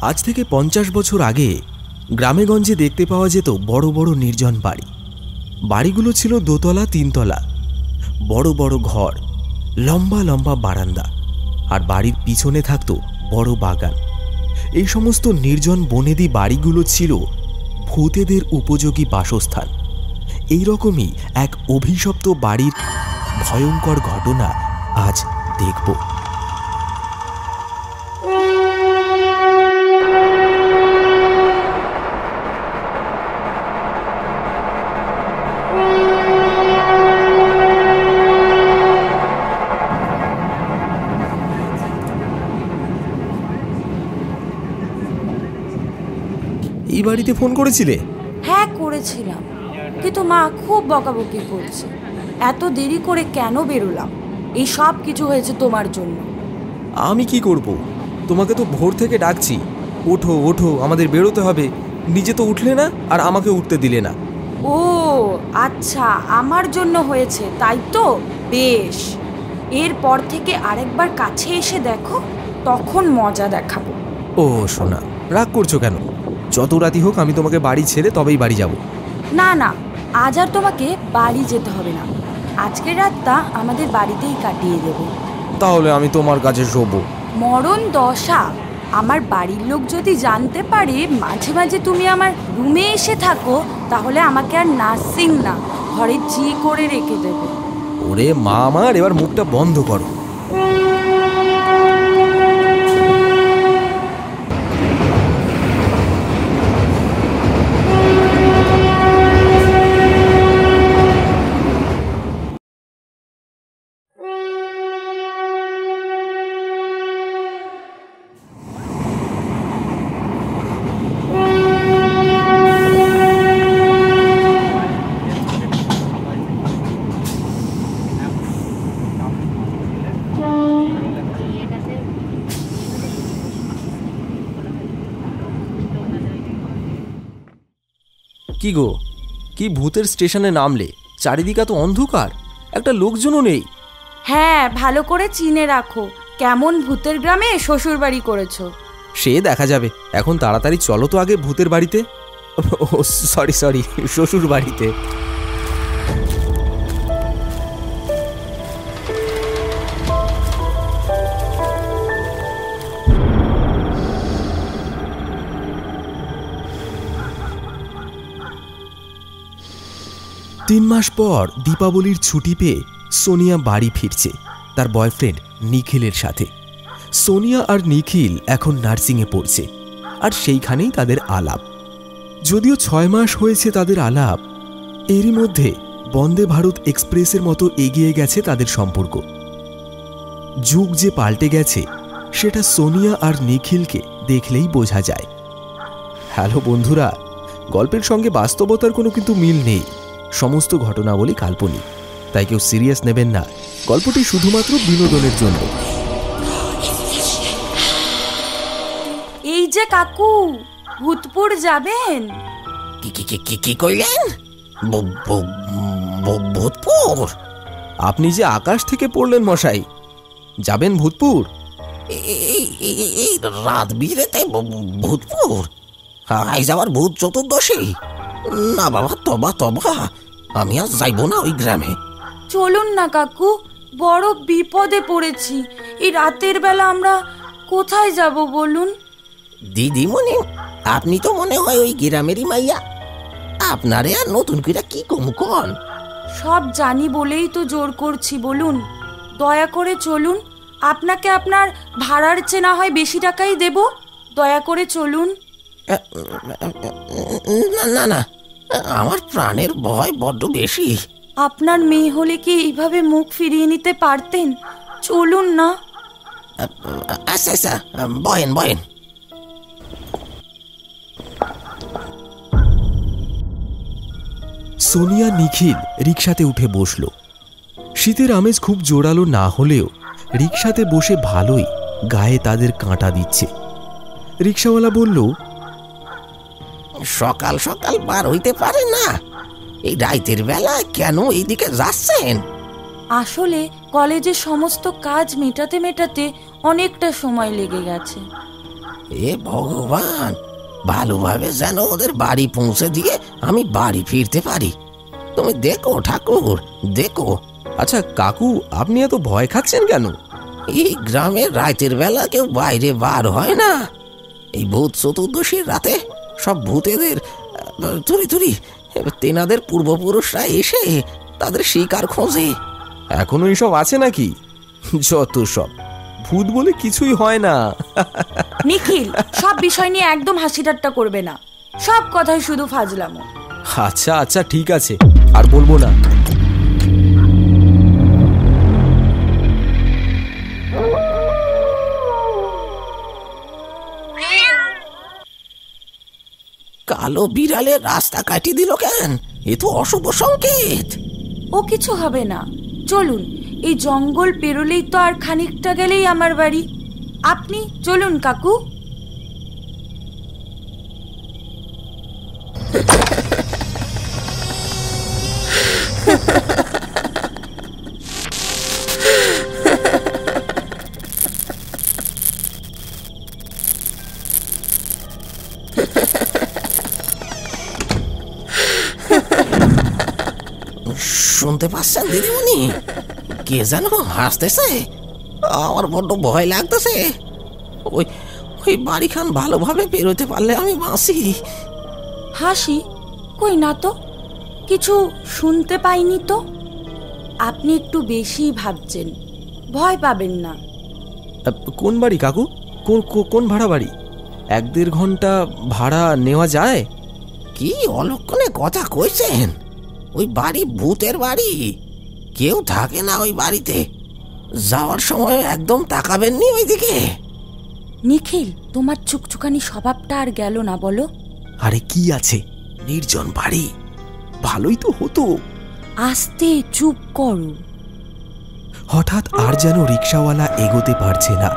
আজ থেকে 50 বছর আগে গ্রামেগঞ্জে দেখতে পাওয়া যেত বড় বড় নির্জন বাড়ি। বাড়িগুলো ছিল দোতলা, 3 তলা, বড় বড় ঘর, লম্বা লম্বা বারান্দা, আর বাড়ির পিছনে থাকতো বড় বাগান। এই সমস্ত নির্জন বনেদি বাড়িগুলো ছিল ভূতেদের উপযোগী বাসস্থান। এই রকমই এক অভিশপ্ত বাড়ির ভয়ঙ্কর ঘটনা আজ দেখব। এই বাড়িতে ফোন করেছিলে? হ্যাঁ করেছিলাম, কিন্তু মা খুব বকাবকি করছে। এত দেরি করে কেন বেরোলাম? এই সব কিছু হয়েছে তোমার জন্য। আমি কি করব? তোমাকে তো ভোর থেকে ডাকছি, ওঠো ওঠো, আমাদের বেরোতে হবে। নিজে তো উঠলে না, আর আমাকে উঠতে দিলে না। ও আচ্ছা, আমার জন্য হয়েছে তাই তো? বেশ, এরপর থেকে আরেকবার কাছে এসে দেখো, তখন মজা দেখাবো। ও সোনা, রাগ করছো কেন? যত রাতি হোক আমি তোমাকে বাড়ি ছেড়ে তবেই বাড়ি যাব। না না, আজ আর তোমাকে বাড়ি যেতে হবে না। আজকের রাতটা আমাদের বাড়িতেই কাটিয়ে দেবো। তাহলে আমি তোমার কাছে শোবো? মরণ দশা, আমার বাড়ির লোক যদি জানতে পারে মাঝে মাঝে তুমি আমার রুমে এসে থাকো, তাহলে আমাকে আর নার্সিং না, ঘরে জি করে রেখে দেবে। ওরে মা আমার, এবার মুখটা বন্ধ করো। কি গো, কি ভূতের স্টেশনে নামলে? চারিদিকে তো অন্ধকার, একটা লোকজনও নেই। হ্যাঁ, ভালো করে চিনে রাখো কেমন ভূতের গ্রামে শ্বশুর বাড়ি করেছো। সে দেখা যাবে, এখন তাড়াতাড়ি চলো তো আগে ভূতের বাড়িতে। ও সরি সরি, শ্বশুর বাড়িতে। তিন মাস পর দীপাবলির ছুটি পেয়ে সোনিয়া বাড়ি ফিরছে তার বয়ফ্রেন্ড নিখিলের সাথে। সোনিয়া আর নিখিল এখন নার্সিংয়ে পড়ছে, আর সেইখানেই তাদের আলাপ। যদিও 6 মাস হয়েছে তাদের আলাপ, এরই মধ্যে বন্দে ভারত এক্সপ্রেসের মতো এগিয়ে গেছে তাদের সম্পর্ক। যুগ যে পাল্টে গেছে সেটা সোনিয়া আর নিখিলকে দেখলেই বোঝা যায়। হ্যালো বন্ধুরা, গল্পের সঙ্গে বাস্তবতার কোনো কিন্তু মিল নেই। সমস্ত ঘটনাবলী কাল্পনিক, তাই কেউ সিরিয়াস নেবেন না। গল্পটি শুধুমাত্র বিনোদনের জন্য। এই যে কাকু, ভূতপুর যাবেন? কি কইলেন? ভূতপুর? আপনি যে আকাশ থেকে পড়লেন মশাই, যাবেন ভূতপুর? এই রাত বিরেতে ভূতপুর? আজ আবার ভূত চতুর্দশী? না বাবা, তবা তবা, আমি আর যাইব না ওই গ্রামে। চলুন না কাকু, বড় বিপদে পড়েছি। এই রাতের বেলা আমরা কোথায় যাব বলুন? দিদিমণি, আপনি তো মনে হয় ওই গ্রামেরই মাইয়া। আপনারে আর নতুন করে কি কমু কন? সব জানি বলেই তো জোর করছি, বলুন। দয়া করে চলুন, আপনাকে আপনার ভাড়ার চেয়ে না হয় বেশি টাকাই দেব। দয়া করে চলুন। না না না, আমার প্রাণের ভয় বড্ড বেশি। আপনার মেয়ে হলে কি এইভাবে মুখ ফিরিয়ে নিতে পারতেন? চলুন না। আচ্ছা আচ্ছা, বয়েন বয়েন। সোনিয়া নিখিল রিকশাতে উঠে বসল। শীতের আমেজ খুব জোরালো না হলেও রিকশাতে বসে ভালোই গায়ে তাদের কাঁটা দিচ্ছে। রিকশাওয়ালা বলল, সকাল সকাল বার হইতে পারে না? এই রাতের বেলা কেন এইদিকে যাচ্ছেন? আসলে কলেজের সমস্ত কাজ মেটাতে মেটাতে অনেকটা সময় লেগে গেছে। এ ভগবান, ভালোভাবে যেন ওদের বাড়ি পৌঁছে দিয়ে আমি বাড়ি ফিরতে পারি। তুমি দেখো ঠাকুর, দেখো। আচ্ছা কাকু, আপনি এত ভয় খাচ্ছেন কেন? এই গ্রামের রাতের বেলা কেউ বাইরে বার হয় না। এই ভূত চতুর্দশীর রাতে সব ভূতেদের তুরি তেনাদের পূর্বপুরুষরা এসে তাদের শিকার খোঁজে। এখনো এইসব আছে নাকি? যত সব, ভূত বলে কিছুই হয় না। নিখিল, সব বিষয় নিয়ে একদম হাসি ঠাট্টা করবে না, সব কথাই শুধু ফাজলামো। আচ্ছা আচ্ছা ঠিক আছে, আর বলবো না। কালো বিড়ালে রাস্তা কাটিয়ে দিল কেন? এ তো অশুভ সংকেত। ও কিছু হবে না, চলুন। এই জঙ্গল পেরোলেই তো আর খানিকটা গেলেই আমার বাড়ি। আপনি চলুন কাকু। শুনতে পাচ্ছেন দিদিমণি? কে যেন হাসতেছে। আমার বড্ড ভয় লাগতেছে। ওই ওই বাড়িখান ভালোভাবে বেরোতে পারলে আমি বাঁচি। হাসি? কই না তো, কিছু শুনতে পাইনি তো। আপনি একটু বেশি ভাবছেন, ভয় পাবেন না। কোন বাড়ি কাকু? কোন ভাড়া বাড়ি? 1-1.5 ঘন্টা ভাড়া নেওয়া যায়? কি অলক্ষণে কথা কইছেন? ওই বাড়ি ভূতের বাড়ি, কেউ থাকে না ওই বাড়িতে। যাওয়ার সময় একদম তাকাবেননি ওইদিকে। নিখিল, তোমার চুকচুকানি স্বভাবটা আর গেল না বলো? আরে কি আছে, নির্জন বাড়ি, ভালোই তো হতো। আস্তে, চুপ করো। হঠাৎ আর যেন রিকশাওয়ালা এগোতে পারছে না।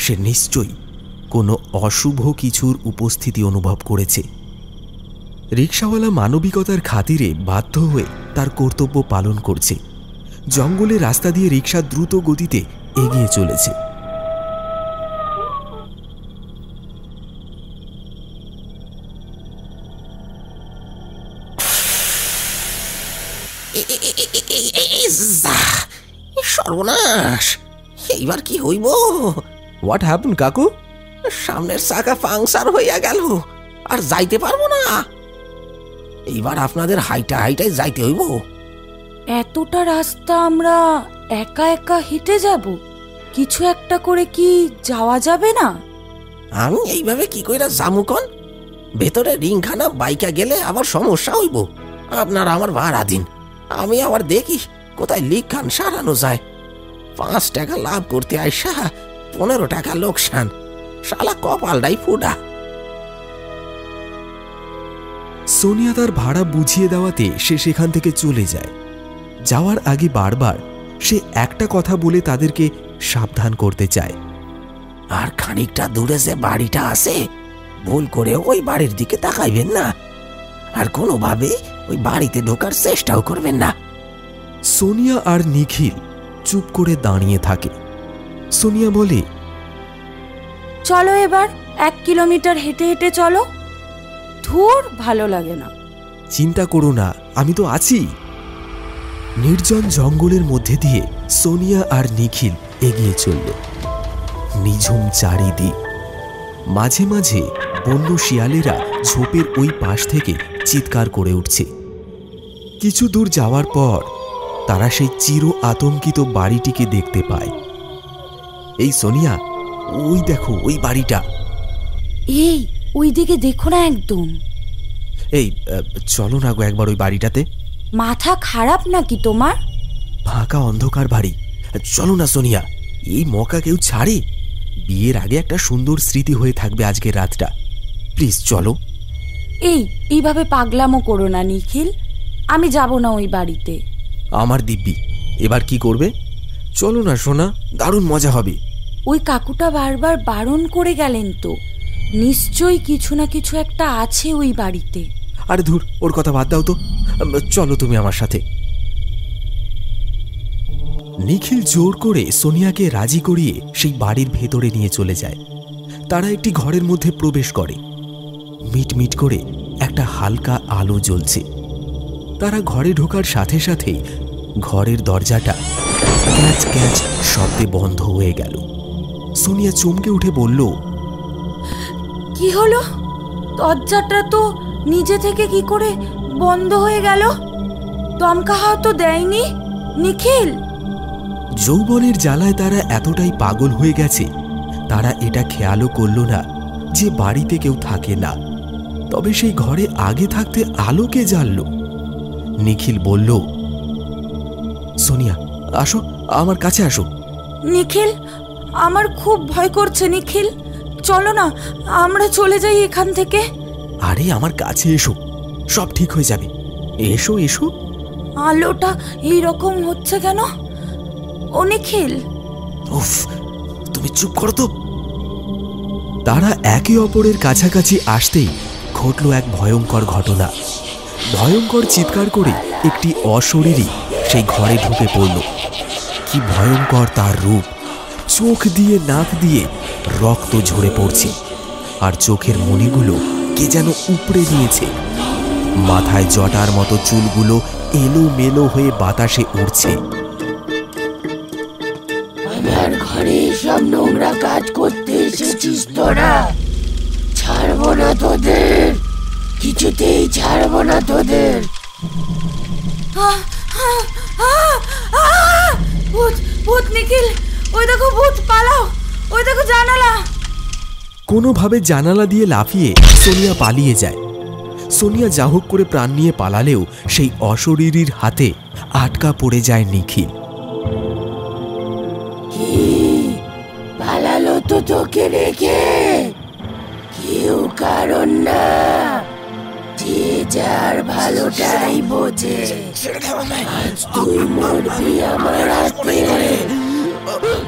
সে নিশ্চয়ই কোনো অশুভ কিছুর উপস্থিতি অনুভব করেছে। রিকশাওয়ালা মানবিকতার খাতিরে বাধ্য হয়ে তার কর্তব্য পালন করছে। জঙ্গলের রাস্তা দিয়ে রিকশা দ্রুত গতিতে এগিয়ে চলেছে। সর্বনাশ, এইবার কি হইব? হোয়াট হ্যাপেন কাকু? সামনের চাকা পাংচার হইয়া গেল, আর যাইতে পারবো না। এইবার আপনাদের হাইটাই যাইতে হইব। এতটা রাস্তা আমরা একা একা হেঁটে যাব? কিছু একটা করে কি যাওয়া যাবে না? আমি এইভাবে কি কইরা জামুকন? ভেতরে রিংখানা বাইকা গেলে আবার সমস্যা হইব। আপনার আমার ভাড়া দিন, আমি আবার দেখি কোথায় লিখান সারানো যায়। 5 টাকা লাভ করতে আইসা 15 টাকা লোকসান। শালা কপালটাই ফুটা। সোনিয়া তার ভাড়া বুঝিয়ে দেওয়াতে সে সেখান থেকে চলে যায়। যাওয়ার আগে বারবার সে একটা কথা বলে তাদেরকে সাবধান করতে চায়। আর খানিকটা দূরে যে বাড়িটা আছে, ভুল করে ওই বাড়ির দিকে তাকাইবেন না, আর কোনোভাবে ওই বাড়িতে ঢোকার চেষ্টাও করবেন না। সোনিয়া আর নিখিল চুপ করে দাঁড়িয়ে থাকে। সোনিয়া বলে, চলো এবার 1 কিলোমিটার হেঁটে হেঁটে চলো। ধুর, ভালো লাগে না। চিন্তা করো না, আমি তো আছি। নির্জন জঙ্গলের মধ্যে দিয়ে সোনিয়া আর নিখিল এগিয়ে চলল। নিঝুম চারিদিক, মাঝে মাঝে বন্য শিয়ালেরা ঝোপের ওই পাশ থেকে চিৎকার করে উঠছে। কিছু দূর যাওয়ার পর তারা সেই চির আতঙ্কিত বাড়িটিকে দেখতে পায়। এই সোনিয়া, ওই দেখো ওই বাড়িটা। এই, ওই দিকে দেখো না একদম। এই চলো না গো একবার ওই বাড়িটাতে। মাথা খারাপ নাকি তোমার? ফাঁকা অন্ধকার বাড়ি, চলো না সোনিয়া। এই মকা কেউ ছাড়ে? বিয়ের আগে একটা সুন্দর স্মৃতি হয়ে থাকবে আজকের রাতটা। প্লিজ চলো। এইভাবে পাগলামো করো না নিখিল, আমি যাব না ওই বাড়িতে। আমার দিব্যি, এবার কি করবে? চলো না সোনা, দারুণ মজা হবে। ওই কাকুটা বারবার বারণ করে গেলেন তো, নিশ্চয়ই কিছু না কিছু একটা আছে ওই বাড়িতে। আরে ধুর, ওর কথা বাদ দাও তো, চলো তুমি আমার সাথে। নিখিল জোর করে সোনিয়াকে রাজি করিয়ে সেই বাড়ির ভেতরে নিয়ে চলে যায়। তারা একটি ঘরের মধ্যে প্রবেশ করে। মিটমিট করে একটা হালকা আলো জ্বলছে। তারা ঘরে ঢোকার সাথে সাথেই ঘরের দরজাটা ক্যাচ ক্যাচ শব্দে বন্ধ হয়ে গেল। সোনিয়া চমকে উঠে বলল, কি হলো? দরজাটা তো নিজে থেকে কি করে বন্ধ হয়ে গেল? দমকা হাওয়া তো দেয়নি নিখিল। যৌবনের জ্বালায় তারা এতটাই পাগল হয়ে গেছে, তারা এটা খেয়ালও করল না যে বাড়িতে কেউ থাকে না। তবে সেই ঘরে আগে থাকতে আলো কে জ্বালল? নিখিল বলল, সোনিয়া আসো, আমার কাছে আসো। নিখিল, আমার খুব ভয় করছে নিখিল, চলো না আমরা চলে যাই এখান থেকে। আরে আমার কাছে এসো, সব ঠিক হয়ে যাবে। এসো এসো। আলোটা এইরকম হচ্ছে কেন? ও নিখিল। উফ, তুমি চুপ করো তো। তারা একে অপরের কাছাকাছি আসতেই ঘটল এক ভয়ঙ্কর ঘটনা। ভয়ঙ্কর চিৎকার করে একটি অশরীরী সেই ঘরে ঢুকে পড়ল। কি ভয়ঙ্কর তার রূপ! চোখ দিয়ে নাক দিয়ে রক্ত ঝরে পড়ছে, আর চোখের মণিগুলো কে যেন উপড়ে নিয়েছে। মাথায় জটার মতো চুলগুলো এলোমেলো হয়ে বাতাসে উড়ছে। আমার ঘরে সব নোংরা কাজ করতে এসেছিস তোরা? ছাড়বো না তোদের, কিছুতেই ছাড়বো না তোদের। ভূত, ভূত নিখিল, ওই দেখো ভূত, পালাও, ওই দেখো জানালা। কোনোভাবে জানালা দিয়ে লাফিয়ে সোনিয়া পালিয়ে যায়। সোনিয়া যা হোক করে প্রাণ নিয়ে পালালেও সেই অশরীরীর হাতে আটকা পড়ে যায় নিখিল। কি পালালো তো তোকে রেখে? কেউ কারণ না, যে যার ভালোটাই বোঝে। আজ তুই মরবি আমার হাতে।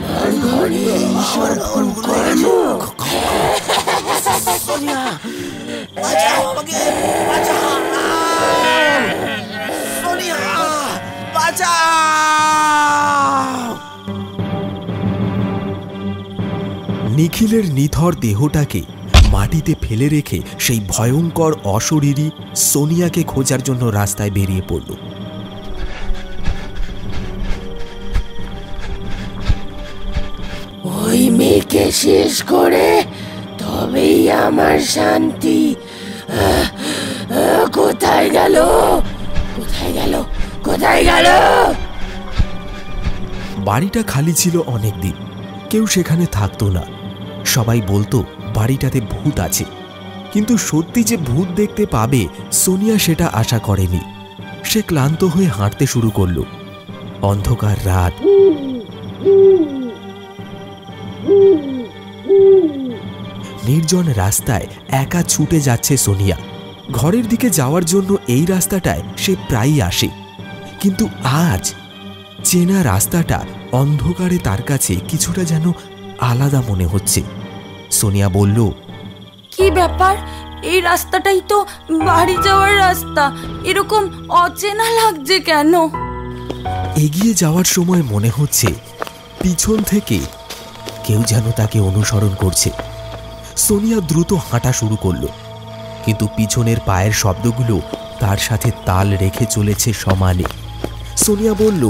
আমার ঘরে ঈশ্বর কর্ম। নিখিলের নিথর দেহটাকে মাটিতে ফেলে রেখে সেই ভয়ঙ্কর অশরীরী সোনিয়াকে খোঁজার জন্য রাস্তায় বেরিয়ে পড়ল। ওই মেয়েকে শেষ করে তবেই আমার শান্তি। কোথায় গেল? কোথায় গেল? কোথায় গেল? বাড়িটা খালি ছিল অনেকদিন, কেউ সেখানে থাকতো না। সবাই বলতো বাড়িটাতে ভূত আছে, কিন্তু সত্যি যে ভূত দেখতে পাবে সোনিয়া সেটা আশা করেনি। সে ক্লান্ত হয়ে হাঁটতে শুরু করলো। অন্ধকার রাত, নির্জন রাস্তায় একা ছুটে যাচ্ছে সোনিয়া। ঘরের দিকে যাওয়ার জন্য এই রাস্তাটায় সে প্রায়ই আসে, কিন্তু আজ চেনা রাস্তাটা অন্ধকারে তার কাছে কিছুটা যেন আলাদা মনে হচ্ছে। সোনিয়া বলল, কি ব্যাপার? এই রাস্তাটাই তো বাড়ি যাওয়ার রাস্তা, এরকম অচেনা লাগছে কেন? এগিয়ে যাওয়ার সময় মনে হচ্ছে পিছন থেকে কেউ যেন তাকে অনুসরণ করছে। সোনিয়া দ্রুত হাঁটা শুরু করল, কিন্তু পিছনের পায়ের শব্দগুলো তার সাথে তাল রেখে চলেছে সমানে। সোনিয়া বলল,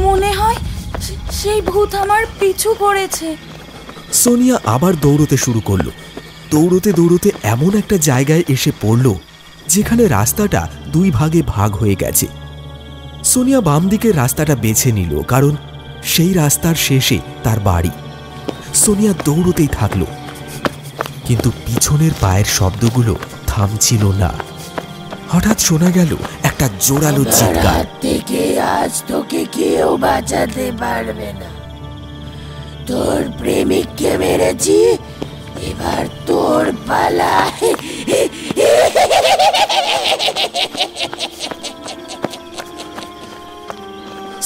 মনে হয় সেই ভূত আমার পিছু করেছে। সোনিয়া আবার দৌড়তে শুরু করলো। দৌড়তে দৌড়তে এমন একটা জায়গায় এসে পড়ল যেখানে রাস্তাটা দুই ভাগে ভাগ হয়ে গেছে। সোনিয়া বাম দিকের রাস্তাটা বেছে নিল, কারণ সেই রাস্তার শেষে তার বাড়ি। সোনিয়া দৌড়তেই থাকলো, কিন্তু পিছনের পায়ের শব্দগুলো থামছিল না। হঠাৎ শোনা গেল একটা জোরালো চিৎকার। থেকে আজ তোকে কেউ বাঁচাতে পারবে না। তোর প্রেমিককে মেরেছি, এবার তোর পালা।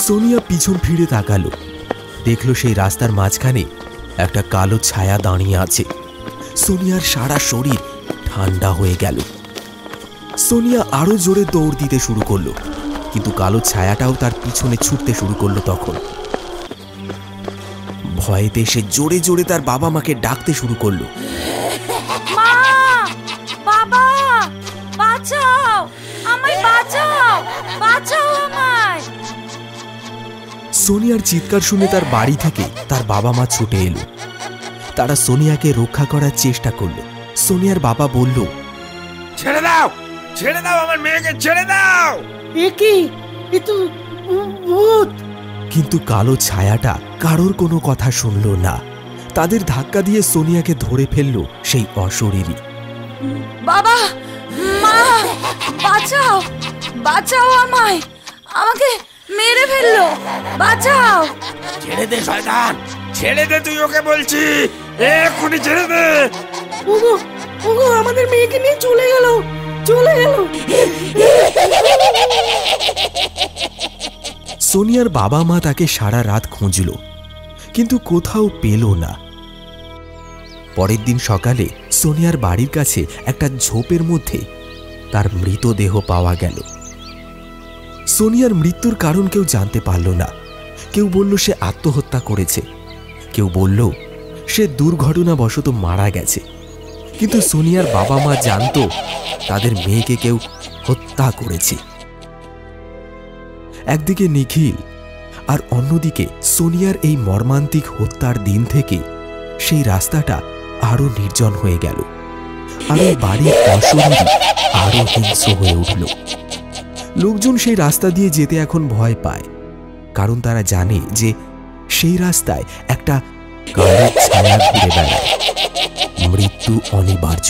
সোনিয়া পিছন ফিরে তাকালো, দেখলো সেই রাস্তার মাঝখানে একটা কালো ছায়া দাঁড়িয়ে আছে। সোনিয়ার সারা শরীর ঠান্ডা হয়ে গেল। সোনিয়া আরো জোরে দৌড় দিতে শুরু করলো, কিন্তু কালো ছায়াটাও তার পিছনে ছুটতে শুরু করলো। তখন ভয়েতে সে জোরে জোরে তার বাবা মাকে ডাকতে শুরু করলো। মা, বাবা, বাঁচাও আমায়, বাঁচাও, বাঁচাও আমায়। সোনিয়ার চিৎকার শুনে তার বাড়ি থেকে তার বাবা মা ছুটে এলো। তারা সোনিয়াকে রক্ষা করার চেষ্টা করলো। সোনিয়ার বাবা বলল, ছেড়ে দাও, ছেড়ে দাও, আমার মেয়েকে ছেড়ে দাও। এ কি, এ তো ভূত। কিন্তু কালো ছায়াটা কারোর কোনো কথা শুনল না। তাদের ধাক্কা দিয়ে সোনিয়াকে ধরে ফেলল সেই অশরীরী। বাবা, মা, বাঁচাও, বাঁচাও আমায়, আমাকে মেরে ফেললো, বাঁচাও। ছেড়ে দে শয়তান, ছেড়ে দে, তুই ওকে বলছি, এক্ষুনি ছেড়ে দে। ওগো, ওগো, আমাদের মেয়েকে নিয়ে চলে গেল, চলে গেল। সোনিয়ার বাবা মা তাকে সারা রাত খুঁজল, কিন্তু কোথাও পেল না। পরের দিন সকালে সোনিয়ার বাড়ির কাছে একটা ঝোপের মধ্যে তার মৃতদেহ পাওয়া গেল। সোনিয়ার মৃত্যুর কারণ কেউ জানতে পারল না। কেউ বলল সে আত্মহত্যা করেছে, কেউ বলল সে দুর্ঘটনাবশত মারা গেছে। কিন্তু সোনিয়ার বাবা মা জানতো তাদের মেয়েকে কেউ হত্যা করেছে। একদিকে নিখিল আর অন্যদিকে সোনিয়ার এই মর্মান্তিক হত্যার দিন থেকে সেই রাস্তাটা আরো নির্জন হয়ে গেল, আর ওই বাড়ির অশরীরী আরো হিংস্র হয়ে উঠল। লোকজন সেই রাস্তা দিয়ে যেতে এখন ভয় পায়, কারণ তারা জানে যে সেই রাস্তায় একটা কালো ছায়া ঘুরে বেড়ায়। মৃত্যু অনিবার্য।